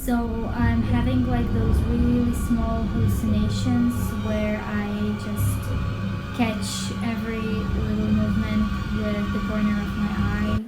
So I'm having like those really small hallucinations where I just catch every little movement with the corner of my eye.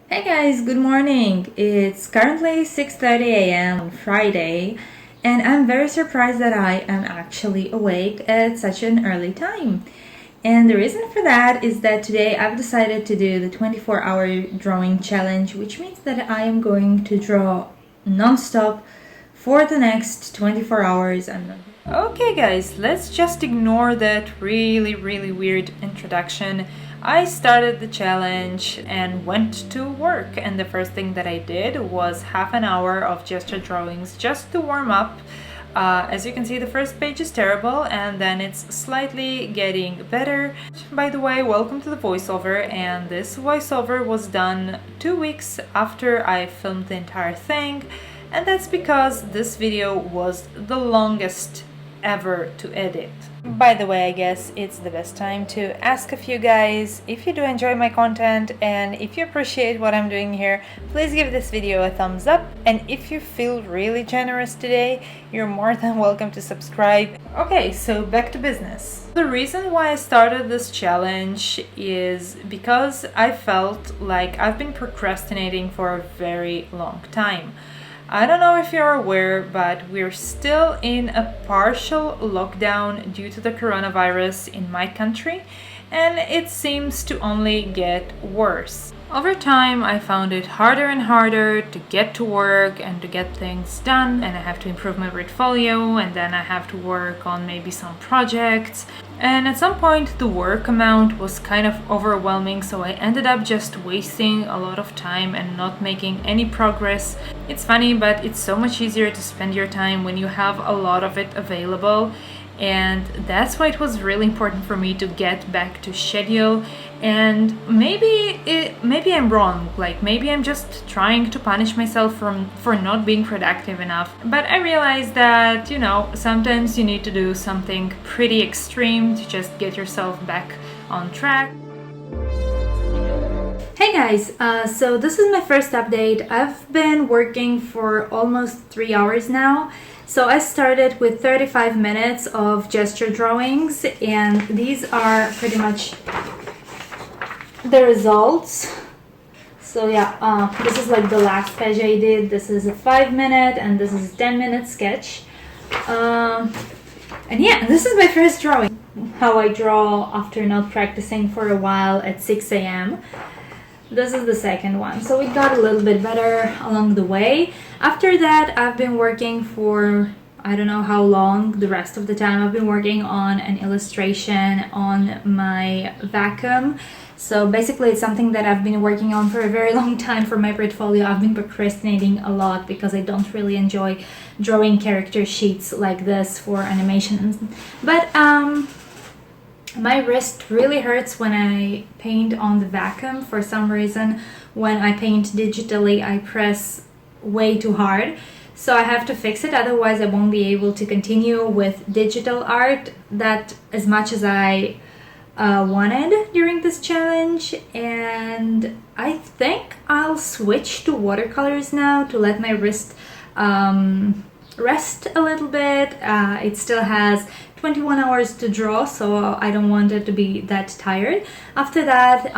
Hey guys, good morning. It's currently 6:30 a.m. on Friday, and I'm very surprised that I am actually awake at such an early time. And the reason for that is that today I've decided to do the 24-hour drawing challenge, which means that I am going to draw non-stop for the next 24 hours. Okay guys, let's just ignore that really weird introduction. I started the challenge and went to work, and the first thing that I did was half an hour of gesture drawings just to warm up. As you can see, the first page is terrible and then it's slightly getting better. By the way, welcome to the voiceover, and this voiceover was done 2 weeks after I filmed the entire thing, and that's because this video was the longest ever to edit. By the way, I guess it's the best time to ask a few guys if you do enjoy my content and if you appreciate what I'm doing here, please give this video a thumbs up, and if you feel really generous today, you're more than welcome to subscribe. Okay, so back to business. The reason why I started this challenge is because I felt like I've been procrastinating for a very long time. I don't know if you're aware, but we're still in a partial lockdown due to the coronavirus in my country, and it seems to only get worse. Over time, I found it harder and harder to get to work and to get things done, and I have to improve my portfolio, and then I have to work on maybe some projects. And at some point, the work amount was kind of overwhelming, so I ended up just wasting a lot of time and not making any progress. It's funny, but it's so much easier to spend your time when you have a lot of it available. And that's why it was really important for me to get back to schedule. And maybe I'm wrong, like maybe I'm just trying to punish myself for not being productive enough. But I realized that, sometimes you need to do something pretty extreme to just get yourself back on track. Hey guys, so this is my first update. I've been working for almost 3 hours now. So I started with 35 minutes of gesture drawings, and these are pretty much the results. So yeah, this is like the last page I did. This is a 5-minute and this is a 10-minute sketch. And yeah, this is my first drawing. How I draw after not practicing for a while at 6 a.m. This is the second one, so it got a little bit better along the way. After that, I've been working for I don't know how long. The rest of the time I've been working on an illustration on my vacuum. So basically it's something that I've been working on for a very long time for my portfolio. I've been procrastinating a lot because I don't really enjoy drawing character sheets like this for animations. But my wrist really hurts when I paint on the vacuum. For some reason, when I paint digitally, I press way too hard. So I have to fix it, otherwise I won't be able to continue with digital art that as much as I wanted during this challenge. And I think I'll switch to watercolors now to let my wrist rest a little bit. It still has 21 hours to draw, so I don't want it to be that tired. After that,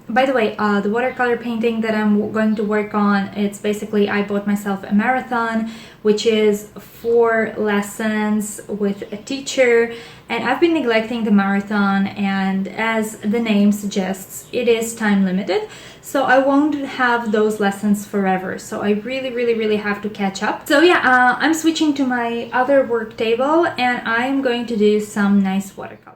by the way, the watercolor painting that I'm going to work on, it's basically I bought myself a marathon, which is 4 lessons with a teacher, and I've been neglecting the marathon, and as the name suggests, it is time limited, so I won't have those lessons forever, so I really have to catch up. So yeah, I'm switching to my other work table, and I'm going to do some nice watercolors.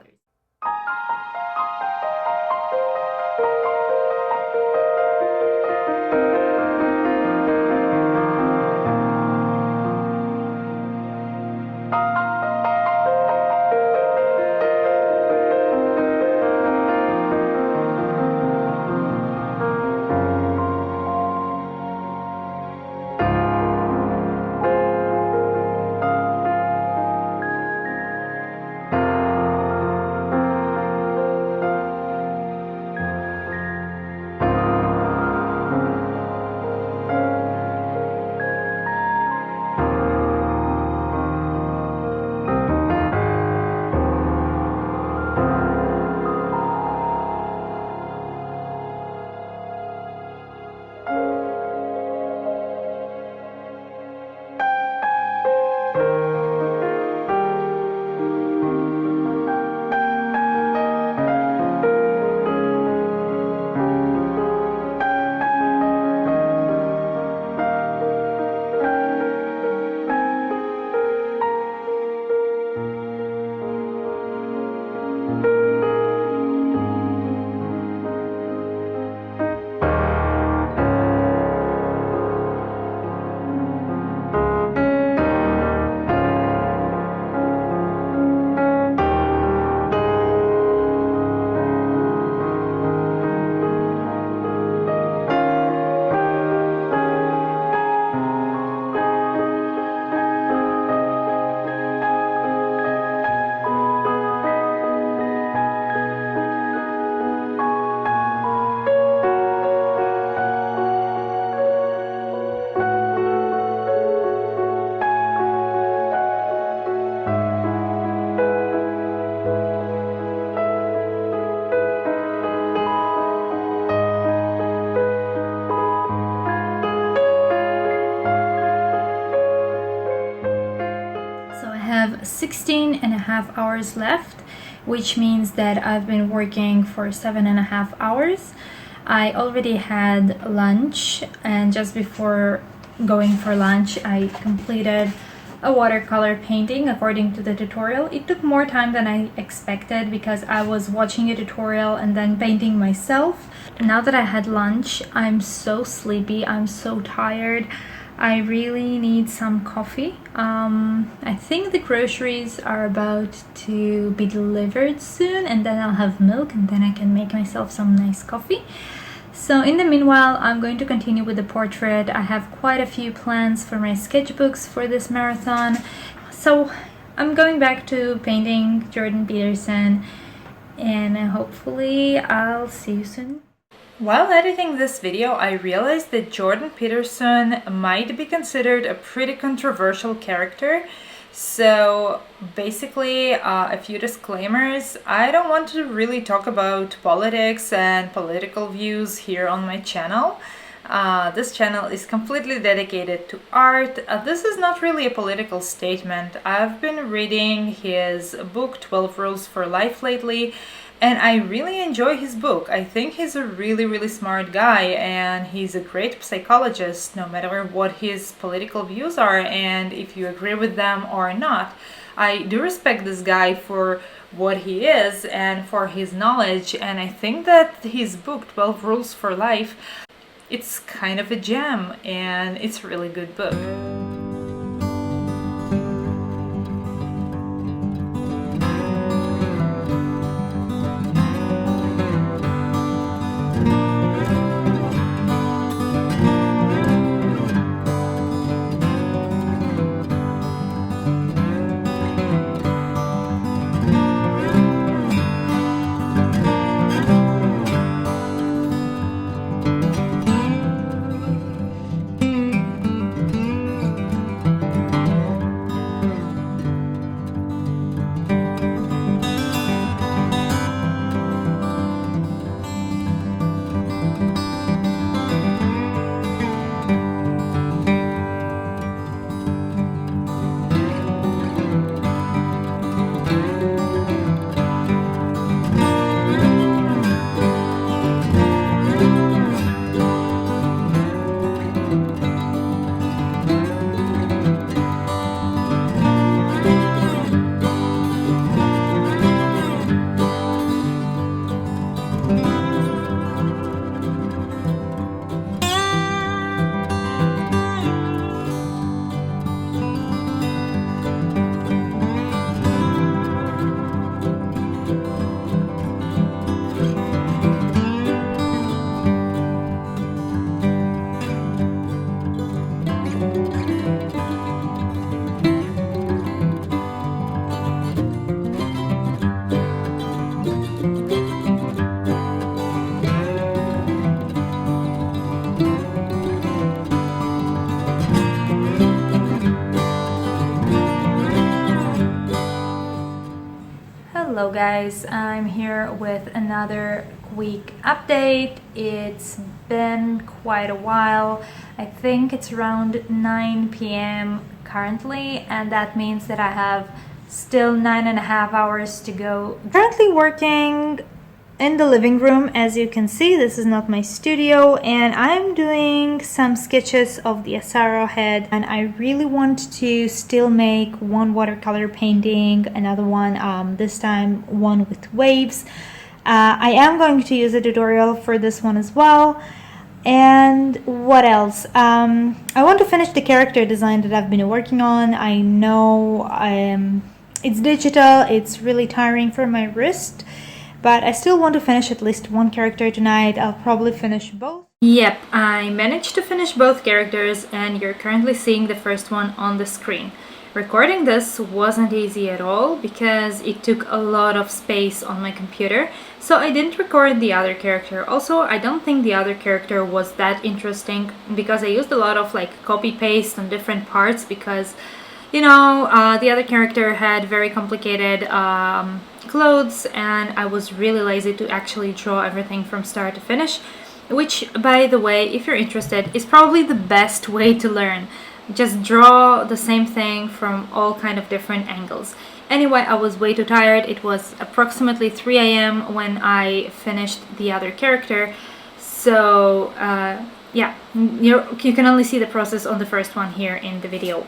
have 16 and a half hours left, which means that I've been working for 7.5 hours. I already had lunch, and just before going for lunch I completed a watercolor painting according to the tutorial. It took more time than I expected because I was watching a tutorial and then painting myself. Now that I had lunch, I'm so sleepy, I'm so tired. I really need some coffee. I think the groceries are about to be delivered soon, and then I'll have milk, and then I can make myself some nice coffee. So in the meanwhile, I'm going to continue with the portrait. I have quite a few plans for my sketchbooks for this marathon. So I'm going back to painting Jordan Peterson, and hopefully I'll see you soon. While editing this video, I realized that Jordan Peterson might be considered a pretty controversial character. So basically, a few disclaimers. I don't want to really talk about politics and political views here on my channel. This channel is completely dedicated to art. This is not really a political statement. I've been reading his book 12 Rules for Life lately, and I really enjoy his book. I think he's a really smart guy, and he's a great psychologist, no matter what his political views are and if you agree with them or not. I do respect this guy for what he is and for his knowledge, and I think that his book 12 Rules for Life, it's kind of a gem, and it's a really good book. Hello guys, I'm here with another quick update. It's been quite a while. I think it's around 9 p.m. currently, and that means that I have still 9.5 hours to go. Currently working in the living room. As you can see, this is not my studio, and I'm doing some sketches of the Asaro head, and I really want to still make one watercolor painting, another one, this time one with waves. I am going to use a tutorial for this one as well. And what else? I want to finish the character design that I've been working on. I know it's digital, it's really tiring for my wrist, but I still want to finish at least one character tonight. I'll probably finish both. Yep, I managed to finish both characters, and you're currently seeing the first one on the screen. Recording this wasn't easy at all because it took a lot of space on my computer, so I didn't record the other character. Also, I don't think the other character was that interesting because I used a lot of copy-paste on different parts because, you know, the other character had very complicated clothes, and I was really lazy to actually draw everything from start to finish, which, by the way, if you're interested, is probably the best way to learn. just draw the same thing from all kind of different angles. Anyway, I was way too tired. It was approximately 3 a.m. when I finished the other character. So yeah, you can only see the process on the first one here in the video.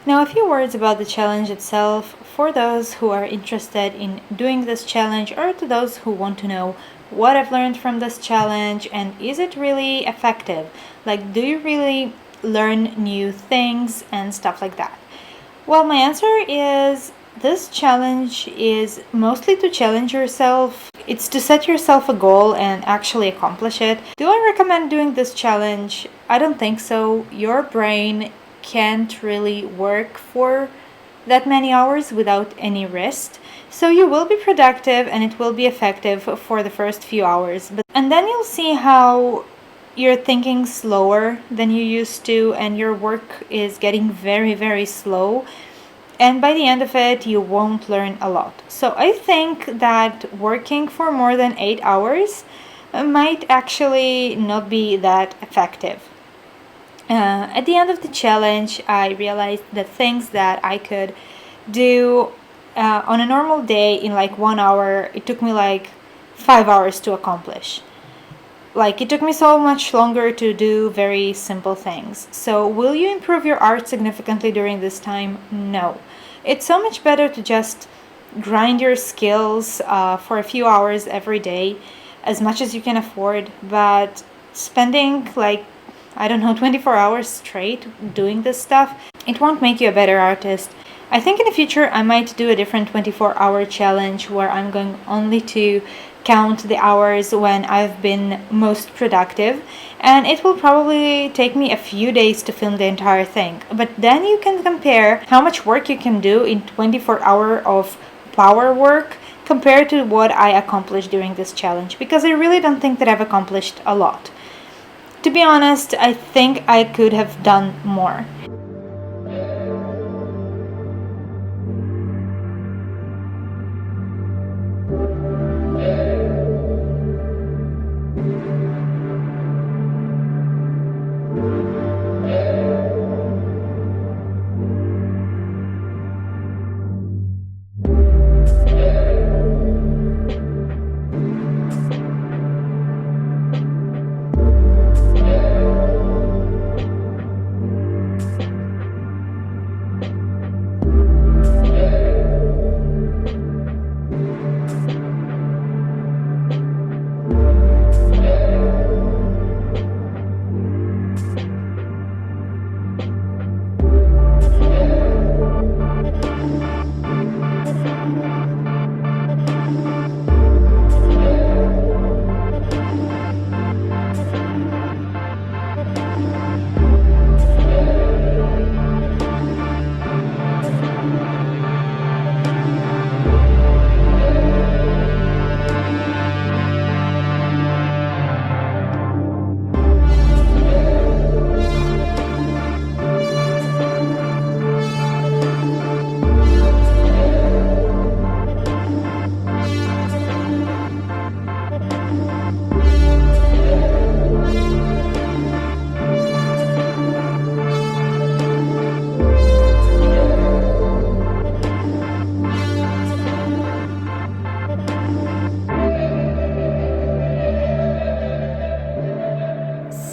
Now a few words about the challenge itself for those who are interested in doing this challenge, or to those who want to know what I've learned from this challenge and is it really effective? Like, do you really learn new things and stuff like that? Well, my answer is this challenge is mostly to challenge yourself. It's to set yourself a goal and actually accomplish it. Do I recommend doing this challenge? I don't think so. Your brain can't really work for that many hours without any rest. So you will be productive and it will be effective for the first few hours. And then you'll see how you're thinking slower than you used to and your work is getting very, very slow. And by the end of it, you won't learn a lot. So I think that working for more than 8 hours might actually not be that effective. At the end of the challenge, I realized that things that I could do on a normal day in like 1 hour, it took me like 5 hours to accomplish. Like, it took me so much longer to do very simple things. So will you improve your art significantly during this time? No. It's so much better to just grind your skills for a few hours every day, as much as you can afford, but spending like, I don't know, 24 hours straight doing this stuff, it won't make you a better artist. I think in the future I might do a different 24-hour challenge where I'm going only to count the hours when I've been most productive, and it will probably take me a few days to film the entire thing. But then you can compare how much work you can do in 24 hours of power work compared to what I accomplished during this challenge, because I really don't think that I've accomplished a lot. To be honest, I think I could have done more.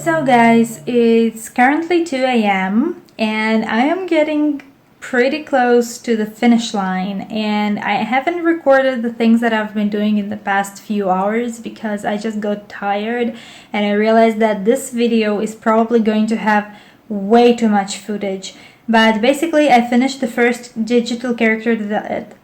So guys, it's currently 2 a.m. and I am getting pretty close to the finish line, and I haven't recorded the things that I've been doing in the past few hours because I just got tired and I realized that this video is probably going to have way too much footage. But basically I finished the first digital character that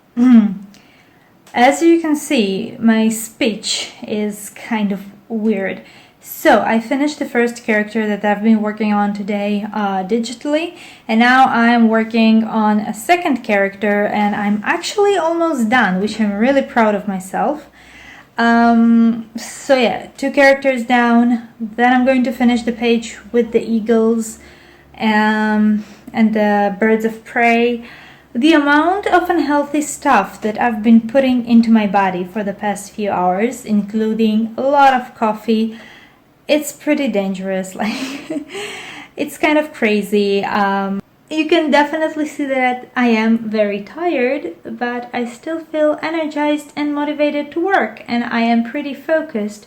as you can see, my speech is kind of weird. So I finished the first character that I've been working on today digitally, and now I'm working on a second character and I'm actually almost done, which I'm really proud of myself. So yeah, 2 characters down, then I'm going to finish the page with the eagles and the birds of prey. The amount of unhealthy stuff that I've been putting into my body for the past few hours, including a lot of coffee, it's pretty dangerous. Like, It's kind of crazy. You can definitely see that I am very tired, but I still feel energized and motivated to work, and I am pretty focused,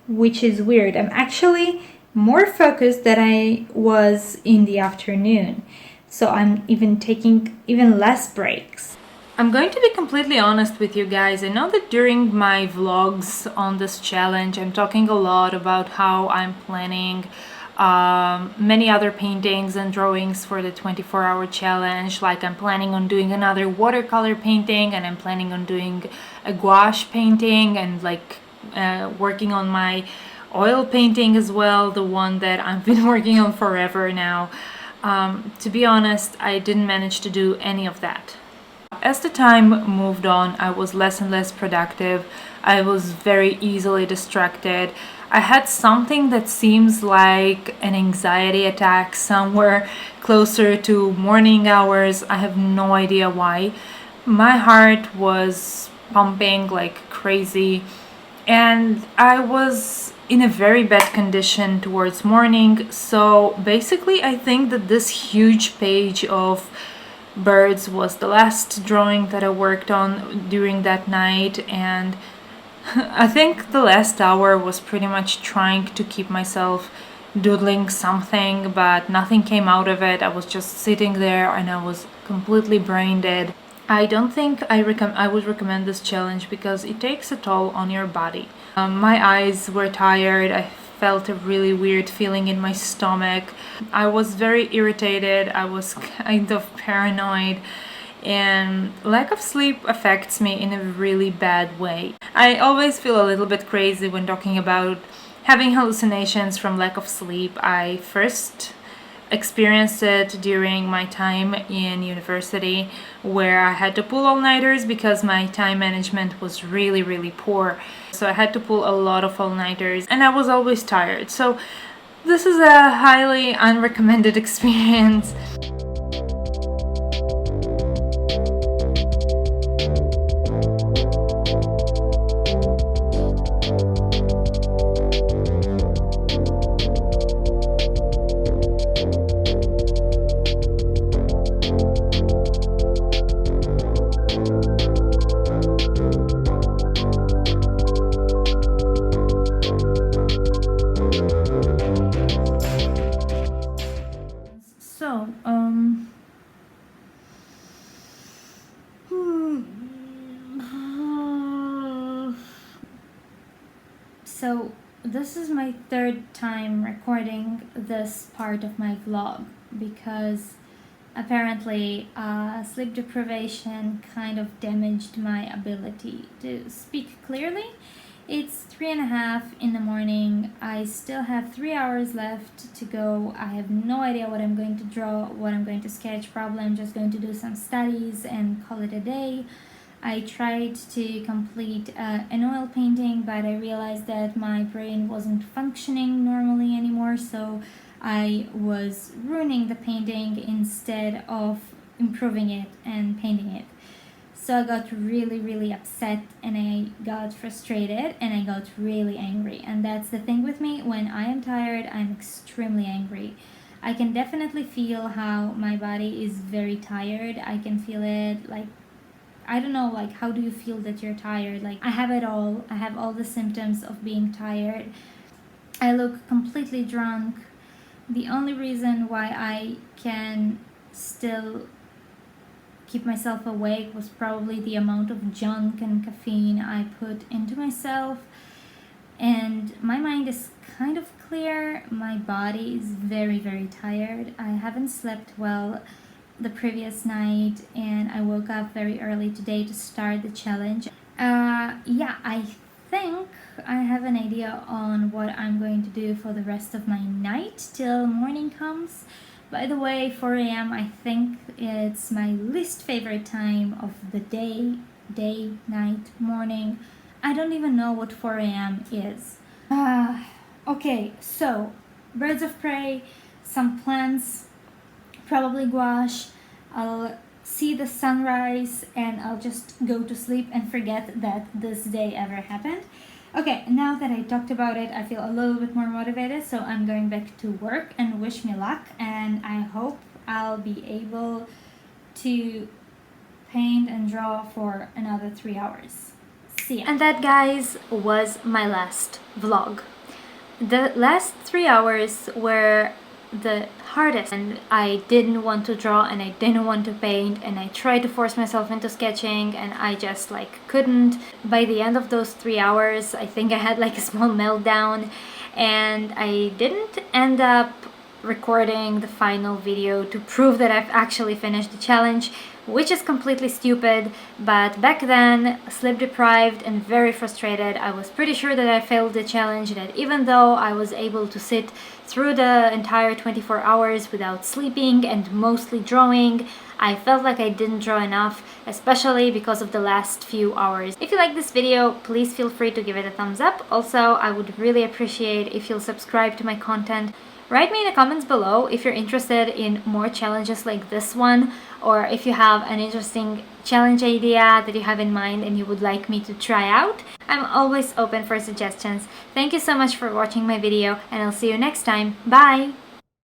which is weird. I'm actually more focused than I was in the afternoon, so I'm even taking even less breaks. I'm going to be completely honest with you guys. I know that during my vlogs on this challenge, I'm talking a lot about how I'm planning many other paintings and drawings for the 24-hour challenge. Like I'm planning on doing another watercolor painting, and I'm planning on doing a gouache painting, and like working on my oil painting as well, the one that I've been working on forever now. To be honest, I didn't manage to do any of that. As the time moved on, I was less and less productive. I was very easily distracted. I had something that seems like an anxiety attack somewhere closer to morning hours. I have no idea why. My heart was pumping like crazy, and I was in a very bad condition towards morning. So basically, I think that this huge page of birds was the last drawing that I worked on during that night, and I think the last hour was pretty much trying to keep myself doodling something, but nothing came out of it. I was just sitting there and I was completely brain dead. I don't think I would recommend this challenge because it takes a toll on your body. My eyes were tired. I felt a really weird feeling in my stomach. I was very irritated. I was kind of paranoid, and lack of sleep affects me in a really bad way. I always feel a little bit crazy when talking about having hallucinations from lack of sleep. I first experienced it during my time in university, where I had to pull all-nighters because my time management was really poor. So I had to pull a lot of all-nighters, and I was always tired. So this is a highly unrecommended experience. So this is my third time recording this part of my vlog because apparently sleep deprivation kind of damaged my ability to speak clearly. It's 3:30 in the morning. I still have 3 hours left to go. I have no idea what I'm going to draw, what I'm going to sketch. Probably I'm just going to do some studies and call it a day. I tried to complete an oil painting, but I realized that my brain wasn't functioning normally anymore, so I was ruining the painting instead of improving it and painting it. So I got really upset, and I got frustrated, and I got really angry. And that's the thing with me, when I am tired, I'm extremely angry. I can definitely feel how my body is very tired. I can feel it, like, I don't know, like, how do you feel that you're tired? Like, I have it all. I have all the symptoms of being tired. I look completely drunk. The only reason why I can still keep myself awake was probably the amount of junk and caffeine I put into myself. And my mind is kind of clear. My body is very tired. I haven't slept well the previous night, and I woke up very early today to start the challenge. Yeah, I think I have an idea on what I'm going to do for the rest of my night till morning comes. By the way, 4 a.m. I think it's my least favorite time of the day, night, morning. I don't even know what 4 a.m. is. Okay, so birds of prey, some plants, probably gouache. I'll see the sunrise and I'll just go to sleep and forget that this day ever happened. Okay, now that I talked about it, I feel a little bit more motivated, so I'm going back to work, and wish me luck, and I hope I'll be able to paint and draw for another 3 hours. See ya. And that, guys, was my last vlog. The last 3 hours were the hardest, and I didn't want to draw and I didn't want to paint, and I tried to force myself into sketching and I just couldn't. By the end of those 3 hours, I think I had a small meltdown, and I didn't end up recording the final video to prove that I've actually finished the challenge, which is completely stupid. But back then, sleep deprived and very frustrated, I was pretty sure that I failed the challenge, that even though I was able to sit through the entire 24 hours without sleeping and mostly drawing, I felt like I didn't draw enough, especially because of the last few hours. If you like this video, please feel free to give it a thumbs up. Also, I would really appreciate if you'll subscribe to my content. Write me in the comments below if you're interested in more challenges like this one, or if you have an interesting challenge idea that you have in mind and you would like me to try out. I'm always open for suggestions. Thank you so much for watching my video, and I'll see you next time. Bye!